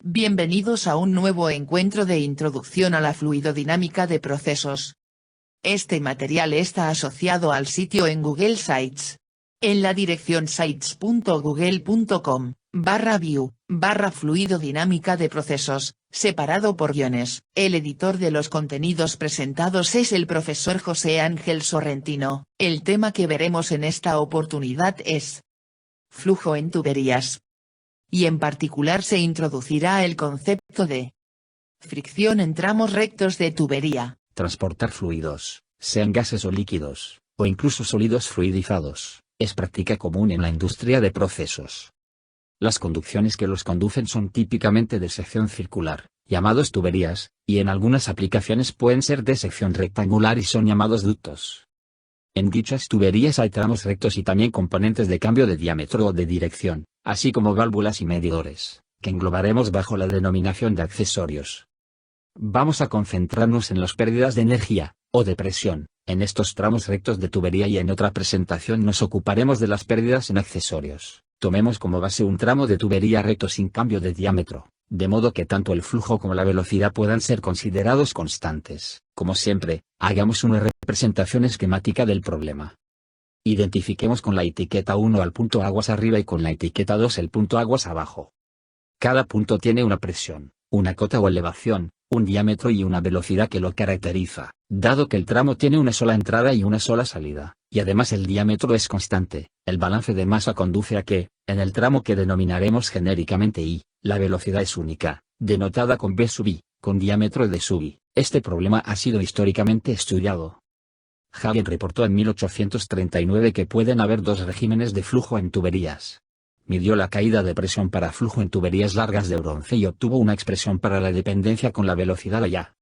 Bienvenidos a un nuevo encuentro de introducción a la fluidodinámica de procesos. Este material está asociado al sitio en Google Sites. En la dirección sites.google.com/view/fluidodinámica de procesos, separado por guiones. El editor de los contenidos presentados es el profesor José Ángel Sorrentino. El tema que veremos en esta oportunidad es flujo en tuberías. Y en particular se introducirá el concepto de fricción en tramos rectos de tubería. Transportar fluidos, sean gases o líquidos, o incluso sólidos fluidizados, es práctica común en la industria de procesos. Las conducciones que los conducen son típicamente de sección circular, llamados tuberías, y en algunas aplicaciones pueden ser de sección rectangular y son llamados ductos. En dichas tuberías hay tramos rectos y también componentes de cambio de diámetro o de dirección, así como válvulas y medidores, que englobaremos bajo la denominación de accesorios. Vamos a concentrarnos en las pérdidas de energía, o de presión, en estos tramos rectos de tubería, y en otra presentación nos ocuparemos de las pérdidas en accesorios. Tomemos como base un tramo de tubería recto sin cambio de diámetro, de modo que tanto el flujo como la velocidad puedan ser considerados constantes. Como siempre, hagamos una representación esquemática del problema. Identifiquemos con la etiqueta 1 al punto aguas arriba y con la etiqueta 2 el punto aguas abajo. Cada punto tiene una presión, una cota o elevación, un diámetro y una velocidad que lo caracteriza, dado que el tramo tiene una sola entrada y una sola salida, y además el diámetro es constante. El balance de masa conduce a que, en el tramo que denominaremos genéricamente I, la velocidad es única, denotada con V sub I, con diámetro de sub I. Este problema ha sido históricamente estudiado. Hagen reportó en 1839 que pueden haber dos regímenes de flujo en tuberías. Midió la caída de presión para flujo en tuberías largas de bronce y obtuvo una expresión para la dependencia con la velocidad allá.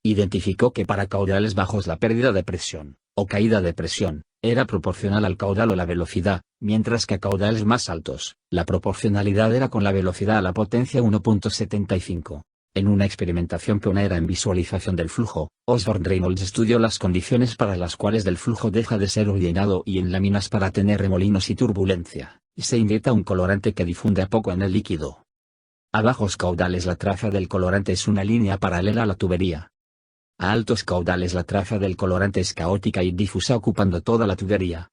Identificó que para caudales bajos la pérdida de presión, o caída de presión, era proporcional al caudal o la velocidad, mientras que a caudales más altos, la proporcionalidad era con la velocidad a la potencia 1.75. En una experimentación pionera en visualización del flujo, Osborne Reynolds estudió las condiciones para las cuales el flujo deja de ser orienado y en láminas para tener remolinos y turbulencia, y se inyecta un colorante que difunde a poco en el líquido. A bajos caudales la traza del colorante es una línea paralela a la tubería. A altos caudales la traza del colorante es caótica y difusa ocupando toda la tubería.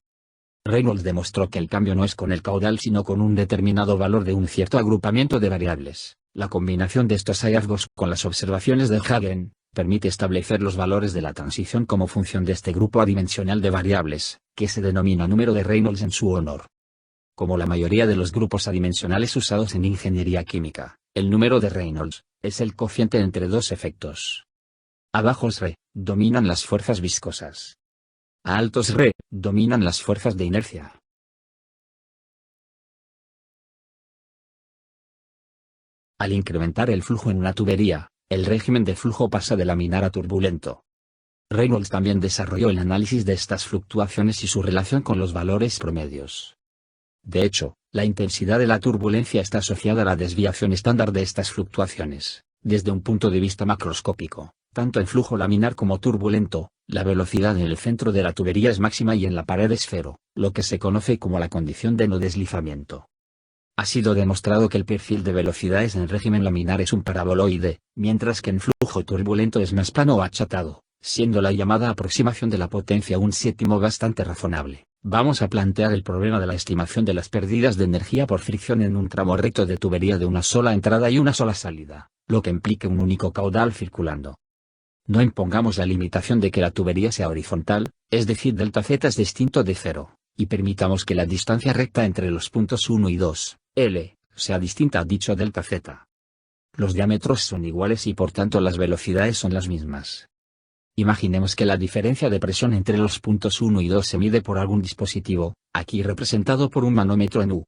Reynolds demostró que el cambio no es con el caudal sino con un determinado valor de un cierto agrupamiento de variables. La combinación de estos hallazgos con las observaciones de Hagen permite establecer los valores de la transición como función de este grupo adimensional de variables, que se denomina número de Reynolds en su honor. Como la mayoría de los grupos adimensionales usados en ingeniería química, el número de Reynolds es el cociente entre dos efectos. A bajos R, dominan las fuerzas viscosas. A altos R, dominan las fuerzas de inercia. Al incrementar el flujo en una tubería, el régimen de flujo pasa de laminar a turbulento. Reynolds también desarrolló el análisis de estas fluctuaciones y su relación con los valores promedios. De hecho, la intensidad de la turbulencia está asociada a la desviación estándar de estas fluctuaciones. Desde un punto de vista macroscópico, tanto en flujo laminar como turbulento, la velocidad en el centro de la tubería es máxima y en la pared es cero, lo que se conoce como la condición de no deslizamiento. Ha sido demostrado que el perfil de velocidades en régimen laminar es un paraboloide, mientras que en flujo turbulento es más plano o achatado, siendo la llamada aproximación de la potencia un séptimo bastante razonable. Vamos a plantear el problema de la estimación de las pérdidas de energía por fricción en un tramo recto de tubería de una sola entrada y una sola salida, lo que implique un único caudal circulando. No impongamos la limitación de que la tubería sea horizontal, es decir delta z es distinto de cero, y permitamos que la distancia recta entre los puntos 1 y 2, L, sea distinta a dicho delta z. Los diámetros son iguales y por tanto las velocidades son las mismas. Imaginemos que la diferencia de presión entre los puntos 1 y 2 se mide por algún dispositivo, aquí representado por un manómetro en U.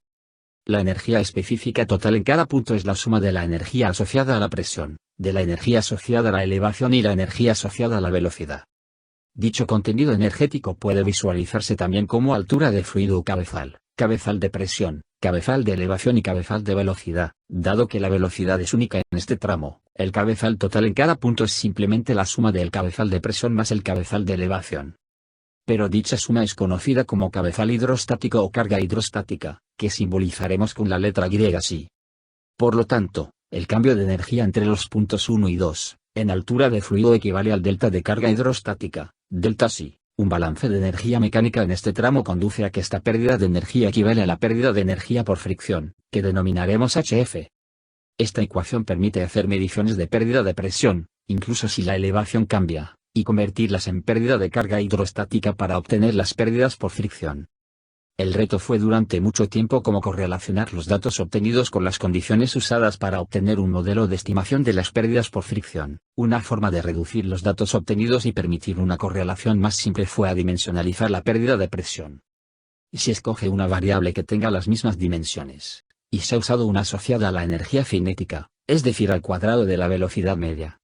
La energía específica total en cada punto es la suma de la energía asociada a la presión, de la energía asociada a la elevación y la energía asociada a la velocidad. Dicho contenido energético puede visualizarse también como altura de fluido o cabezal, cabezal de presión, cabezal de elevación y cabezal de velocidad. Dado que la velocidad es única en este tramo, el cabezal total en cada punto es simplemente la suma del cabezal de presión más el cabezal de elevación. Pero dicha suma es conocida como cabezal hidrostático o carga hidrostática, que simbolizaremos con la letra Y. Por lo tanto, El cambio de energía entre los puntos 1 y 2, en altura de fluido equivale al delta de carga hidrostática, delta psi. Un balance de energía mecánica en este tramo conduce a que esta pérdida de energía equivale a la pérdida de energía por fricción, que denominaremos HF. Esta ecuación permite hacer mediciones de pérdida de presión, incluso si la elevación cambia, y convertirlas en pérdida de carga hidrostática para obtener las pérdidas por fricción. El reto fue durante mucho tiempo cómo correlacionar los datos obtenidos con las condiciones usadas para obtener un modelo de estimación de las pérdidas por fricción. Una forma de reducir los datos obtenidos y permitir una correlación más simple fue adimensionalizar la pérdida de presión. Si escoge una variable que tenga las mismas dimensiones, y se ha usado una asociada a la energía cinética, es decir al cuadrado de la velocidad media.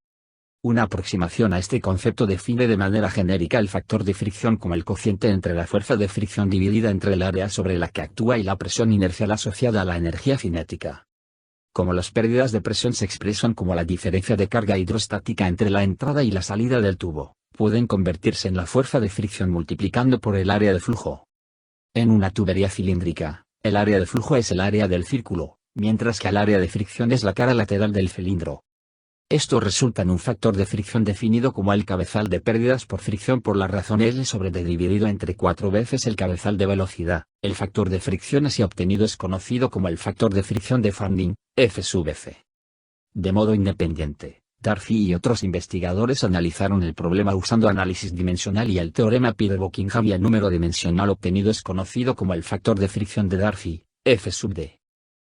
Una aproximación a este concepto define de manera genérica el factor de fricción como el cociente entre la fuerza de fricción dividida entre el área sobre la que actúa y la presión inercial asociada a la energía cinética. Como las pérdidas de presión se expresan como la diferencia de carga hidrostática entre la entrada y la salida del tubo, pueden convertirse en la fuerza de fricción multiplicando por el área de flujo. En una tubería cilíndrica, el área de flujo es el área del círculo, mientras que el área de fricción es la cara lateral del cilindro. Esto resulta en un factor de fricción definido como el cabezal de pérdidas por fricción por la razón L sobre D dividido entre 4 veces el cabezal de velocidad. El factor de fricción así obtenido es conocido como el factor de fricción de Fanding, F sub F. De modo independiente, Darcy y otros investigadores analizaron el problema usando análisis dimensional y el teorema Pi de Buckingham y el número dimensional obtenido es conocido como el factor de fricción de Darcy, F sub D.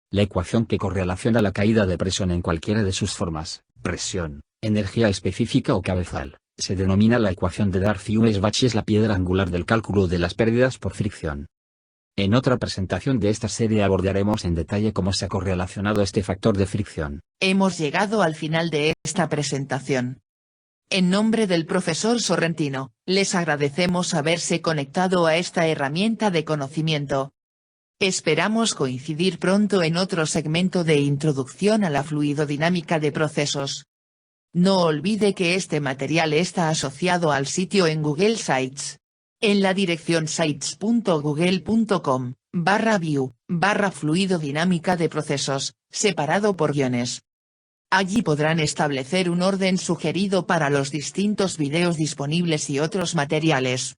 La ecuación que correlaciona la caída de presión en cualquiera de sus formas, presión, energía específica o cabezal, se denomina la ecuación de Darcy-Weisbach y es la piedra angular del cálculo de las pérdidas por fricción. En otra presentación de esta serie abordaremos en detalle cómo se ha correlacionado este factor de fricción. Hemos llegado al final de esta presentación. En nombre del profesor Sorrentino, les agradecemos haberse conectado a esta herramienta de conocimiento. Esperamos coincidir pronto en otro segmento de introducción a la fluidodinámica de procesos. No olvide que este material está asociado al sitio en Google Sites. En la dirección sites.google.com/view/fluidodinámica de procesos, separado por guiones. Allí podrán establecer un orden sugerido para los distintos videos disponibles y otros materiales.